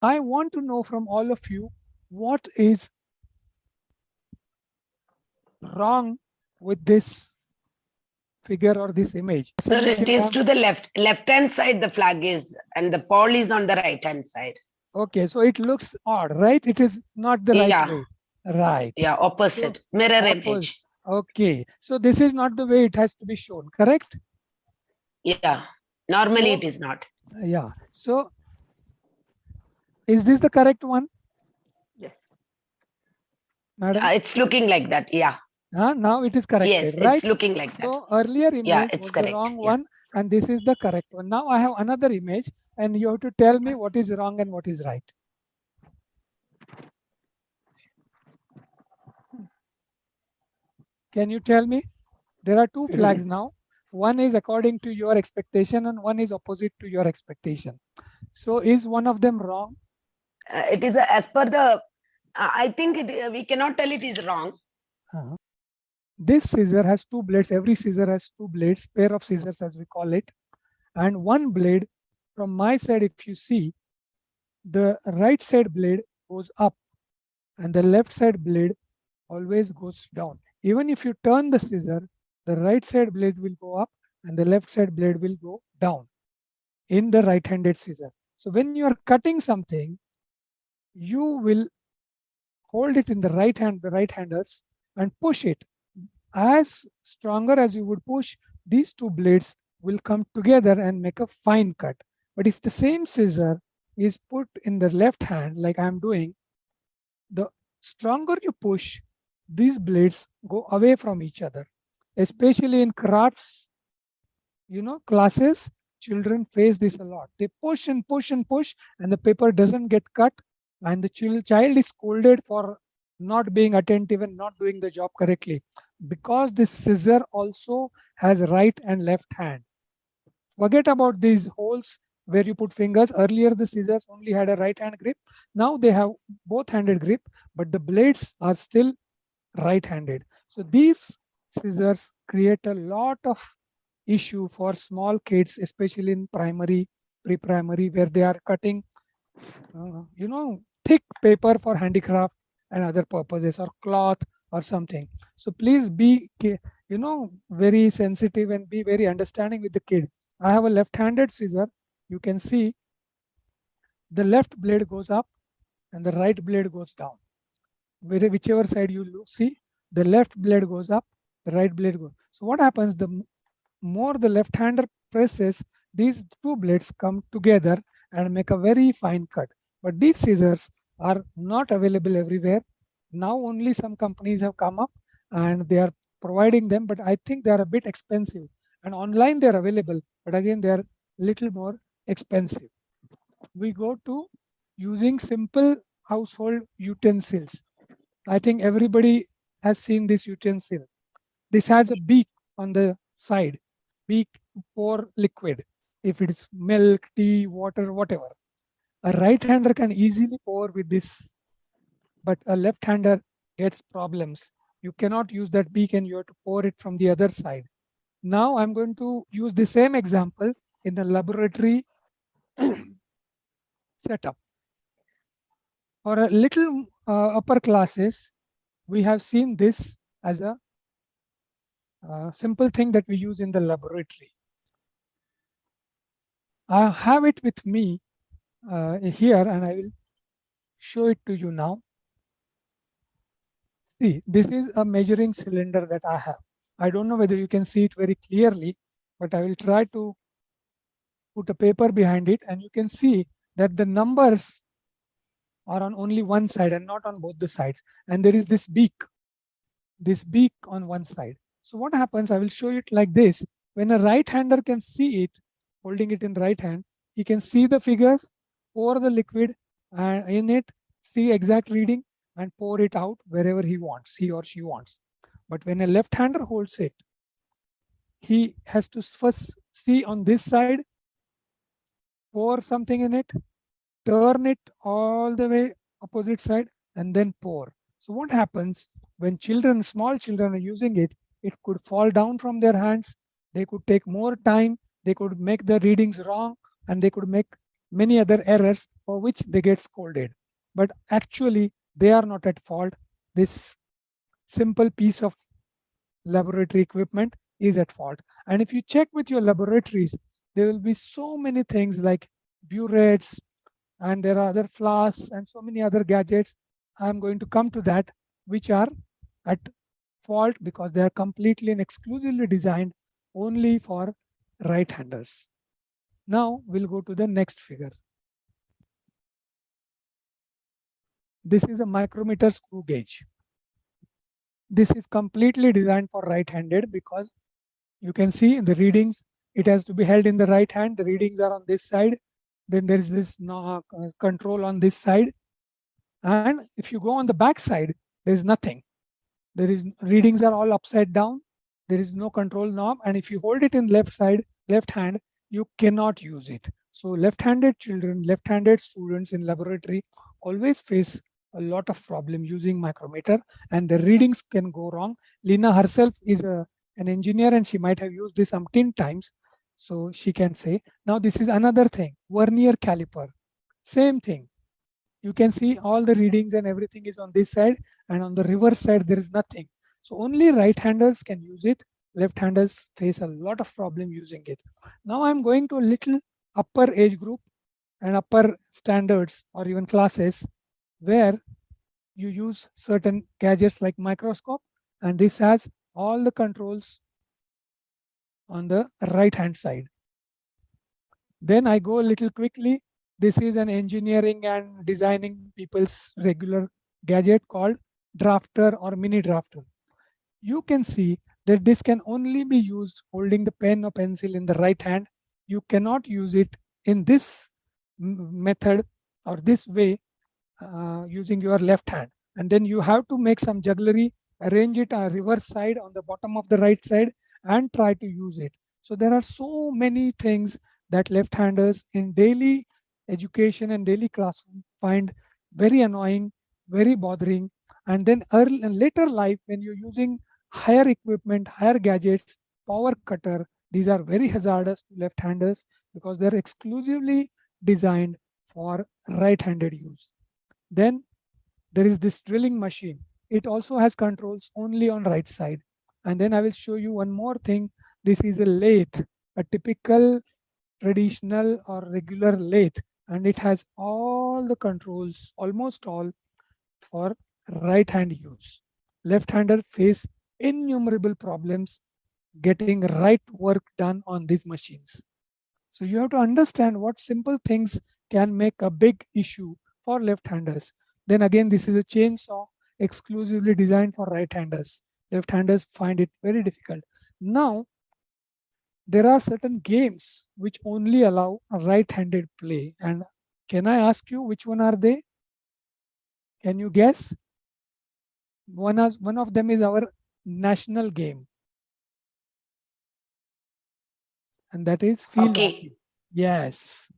I want to know from all of you what is wrong with this figure or this image. Sir, If it you is have, to the left-hand side, the flag is, and the pole is on the right-hand side. okay, so it looks odd, right? It is not the right Yeah, way. Right. yeah, So, opposite, mirror oppose. image. Okay. So this is not the way it has to be shown, correct? Yeah, normally it So, is not. yeah. So is this the correct one, Yes. madam? It's looking like that. Yeah. Now it is Yes, corrected, it's right? looking like that. So earlier Yeah, image it's was the correct. wrong Yeah. one and this is the correct one. Now I have another image and you have to tell me what is wrong and what is right. Can you tell me? There are two flags now. One is according to your expectation and one is opposite to your expectation. So is one of them wrong? It is as per the. I think we cannot tell it is wrong. Uh-huh. This scissor has two blades. Every scissor has two blades, pair of scissors as we call it. And one blade from my side, if you see, the right side blade goes up and the left side blade always goes down. Even if you turn the scissor, the right side blade will go up and the left side blade will go down in the right-handed scissor. So when you are cutting something, you will hold it in the right hand, the right-handers, and push it. As stronger as you would push, these two blades will come together and make a fine cut. But if the same scissor is put in the left hand, like I'm doing, the stronger you push, these blades go away from each other. Especially in crafts, classes, children face this a lot. They push and push and push, and the paper doesn't get cut, and the child is scolded for not being attentive and not doing the job correctly because this scissor also has right and left hand. Forget about these holes where you put fingers. Earlier, the scissors only had a right hand grip. Now they have both handed grip, but the blades are still right handed. So these scissors create a lot of issue for small kids, especially in primary, pre-primary, where they are cutting, thick paper for handicraft and other purposes, or cloth or something. So please be, very sensitive and be very understanding with the kid. I have a left-handed scissor. You can see the left blade goes up and the right blade goes down. Whichever side you look, see, the left blade goes up, the right blade goes. So what happens, the more the left-hander presses, these two blades come together and make a very fine cut. But these scissors are not available everywhere. Now only some companies have come up and they are providing them, but I think they are a bit expensive. And online they are available, but again they are little more expensive. We go to using simple household utensils. I think everybody has seen this utensil. This has a beak on the side, beak to pour liquid. If it's milk, tea, water, whatever. A right-hander can easily pour with this, but a left-hander gets problems. You cannot use that beak and you have to pour it from the other side. Now I'm going to use the same example in the laboratory setup. For a little upper classes, we have seen this as a simple thing that we use in the laboratory. I have it with me here and I will show it to you now. See, this is a measuring cylinder that I have. I don't know whether you can see it very clearly, but I will try to put a paper behind it and you can see that the numbers are on only one side and not on both the sides. And there is this beak on one side. So what happens, I will show it like this. When a right-hander can see it, holding it in right hand, he can see the figures, pour the liquid in it, see exact reading, and pour it out wherever he wants, he or she wants. But when a left-hander holds it, he has to first see on this side, pour something in it, turn it all the way opposite side, and then pour. So what happens when children, small children are using it, it could fall down from their hands. They could take more time. They could make the readings wrong and they could make many other errors for which they get scolded. But actually, they are not at fault. This simple piece of laboratory equipment is at fault. And if you check with your laboratories, there will be so many things like burettes, and there are other flasks and so many other gadgets. I'm going to come to that, which are at fault because they are completely and exclusively designed only for right-handers. Now we'll go to the next figure. This is a micrometer screw gauge. This is completely designed for right-handed because you can see in the readings, it has to be held in the right hand. The readings are on this side. Then there is this control on this side. And if you go on the back side, there is nothing. There is readings are all upside down. There is no control knob. And if you hold it in left side, left hand, you cannot use it. So left-handed children, left-handed students in laboratory always face a lot of problem using micrometer, and the readings can go wrong. Lina herself is an engineer and she might have used this umpteen times. So she can say, now this is another thing, vernier caliper. Same thing. You can see all the readings and everything is on this side, and on the reverse side there is nothing. So only right-handers can use it. Left-handers face a lot of problem using it. Now I'm going to a little upper age group and upper standards or even classes where you use certain gadgets like microscope, and this has all the controls on the right hand side. Then I go a little quickly. This is an engineering and designing people's regular gadget called drafter or mini drafter. You can see that this can only be used holding the pen or pencil in the right hand. You cannot use it in this method or this way using your left hand. And then you have to make some jugglery, arrange it on reverse side on the bottom of the right side and try to use it. So there are so many things that left-handers in daily education and daily classroom find very annoying, very bothering. And then early and later life, when you're using higher equipment, higher gadgets, power cutter, these are very hazardous to left-handers because they're exclusively designed for right-handed use. Then there is this drilling machine. It also has controls only on right side. And then I will show you one more thing. This is a lathe, a typical traditional or regular lathe, and it has all the controls, almost all, for right hand use. Left-hander face innumerable problems getting right work done on these machines. So you have to understand what simple things can make a big issue for left-handers. Then again, this is a chainsaw exclusively designed for right-handers. Left-handers find it very difficult. Now, there are certain games which only allow a right-handed play. And can I ask you which one are they? Can you guess? One of them is our national game, and that is field Okay. hockey. Yes,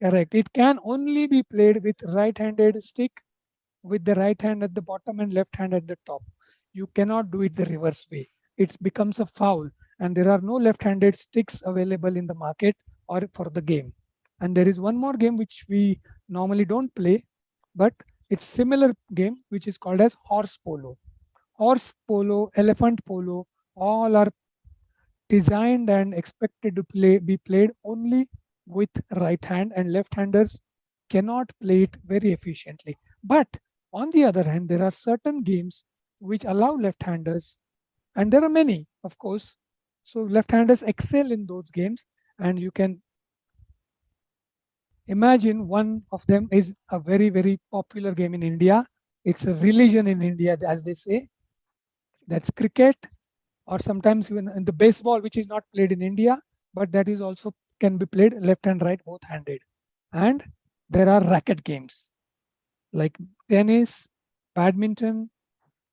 correct. It can only be played with right-handed stick, with the right hand at the bottom and left hand at the top. You cannot do it the reverse way. It becomes a foul, and there are no left-handed sticks available in the market or for the game. And there is one more game which we normally don't play, but it's similar game which is called as horse polo. Horse polo, elephant polo, all are designed and expected to be played only with right hand, and left-handers cannot play it very efficiently. But on the other hand, there are certain games which allow left-handers, and there are many, of course. So left-handers excel in those games, and you can imagine one of them is a very, very popular game in India. It's a religion in India, as they say. That's cricket, or sometimes even in the baseball, which is not played in India, but that is also can be played left and right, both handed. And there are racket games like tennis, badminton,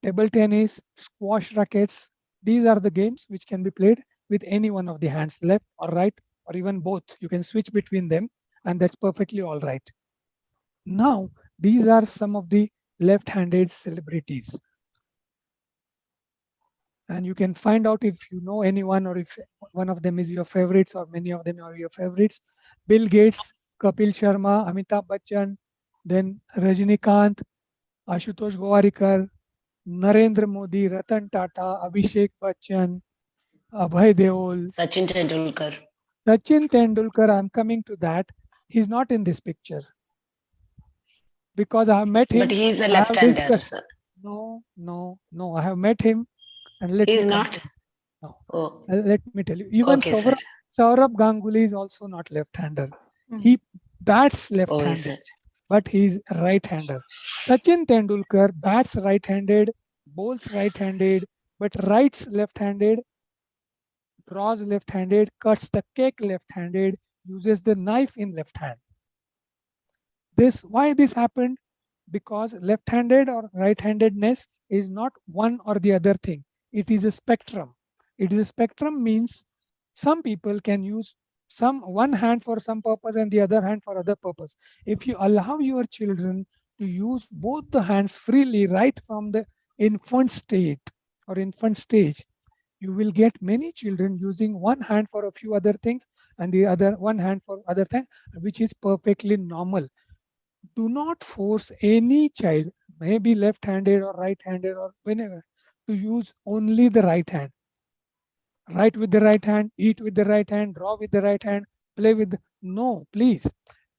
table tennis, squash rackets. These are the games which can be played with any one of the hands, left or right, or even both. You can switch between them, and that's perfectly all right. Now, these are some of the left-handed celebrities. And you can find out if you know anyone or if one of them is your favorites or many of them are your favorites. Bill Gates, Kapil Sharma, Amitabh Bachchan, then Rajinikanth, Ashutosh Gowarikar, Narendra Modi, Ratan Tata, Abhishek Bachchan, Abhay Deol, Sachin Tendulkar. Sachin Tendulkar. I'm coming to that. He's not in this picture because I have met But him. he is a I have left-hander, discussed. sir. No, no, no. I have met him, and let He me is come not. to now. Oh, Let me tell you. Even okay, sir. Saurabh Ganguly is also not left-hander. Mhm. He bats Oh, is left-handed, it? but he's right-hander. Sachin Tendulkar bats right-handed, bowls right-handed, but writes left-handed, draws left-handed, cuts the cake left-handed, uses the knife in left hand. This why this happened? Because left-handed or right-handedness is not one or the other thing. It is a spectrum. It is a spectrum means some people can use some one hand for some purpose and the other hand for other purpose. If you allow your children to use both the hands freely right from the infant state or infant stage, you will get many children using one hand for a few other things and the other one hand for other things, which is perfectly normal. Do not force any child, maybe left-handed or right-handed or whenever, to use only the right hand. Write with the right hand, eat with the right hand, draw with the right hand, play with no, please.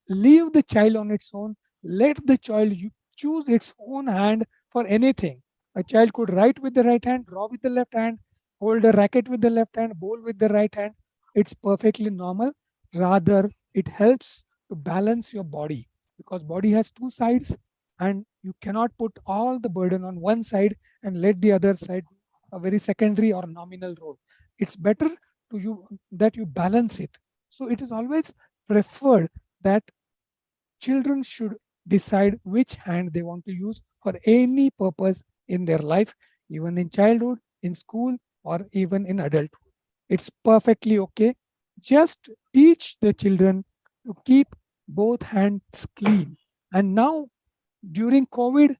Leave the child on its own. Let the child choose its own hand for anything. A child could write with the right hand, draw with the left hand, hold a racket with the left hand, bowl with the right hand. It's perfectly normal. Rather, it helps to balance your body because body has two sides and you cannot put all the burden on one side and let the other side a very secondary or nominal role. It's better to you that you balance it. So it is always preferred that children should decide which hand they want to use for any purpose in their life, even in childhood, in school, or even in adulthood. It's perfectly okay. Just teach the children to keep both hands clean. And now, during COVID,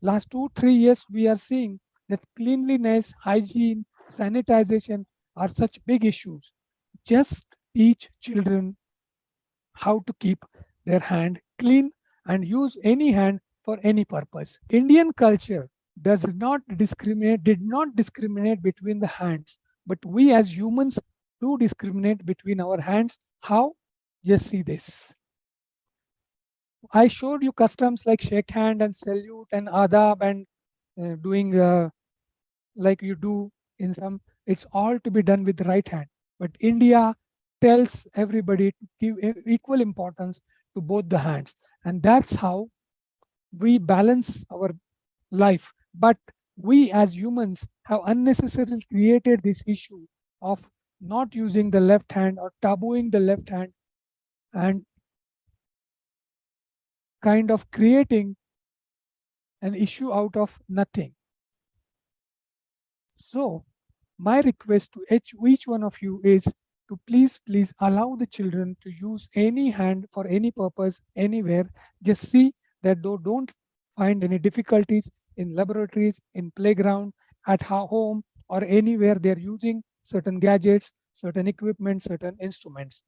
last 2 3 years, we are seeing that cleanliness, hygiene, sanitization are such big issues. Just teach children how to keep their hand clean and use any hand for any purpose. Indian culture did not discriminate between the hands, but we as humans do discriminate between our hands. How? Just see this. I showed you customs like shake hand and salute and adab and doing like you do in some, it's all to be done with the right hand. But India tells everybody to give equal importance to both the hands. And that's how we balance our life. But we as humans have unnecessarily created this issue of not using the left hand or tabooing the left hand and kind of creating an issue out of nothing. So my request to each one of you is to please allow the children to use any hand for any purpose anywhere. Just see that they don't find any difficulties in laboratories, in playground, at home, or anywhere they're using certain gadgets, certain equipment, certain instruments.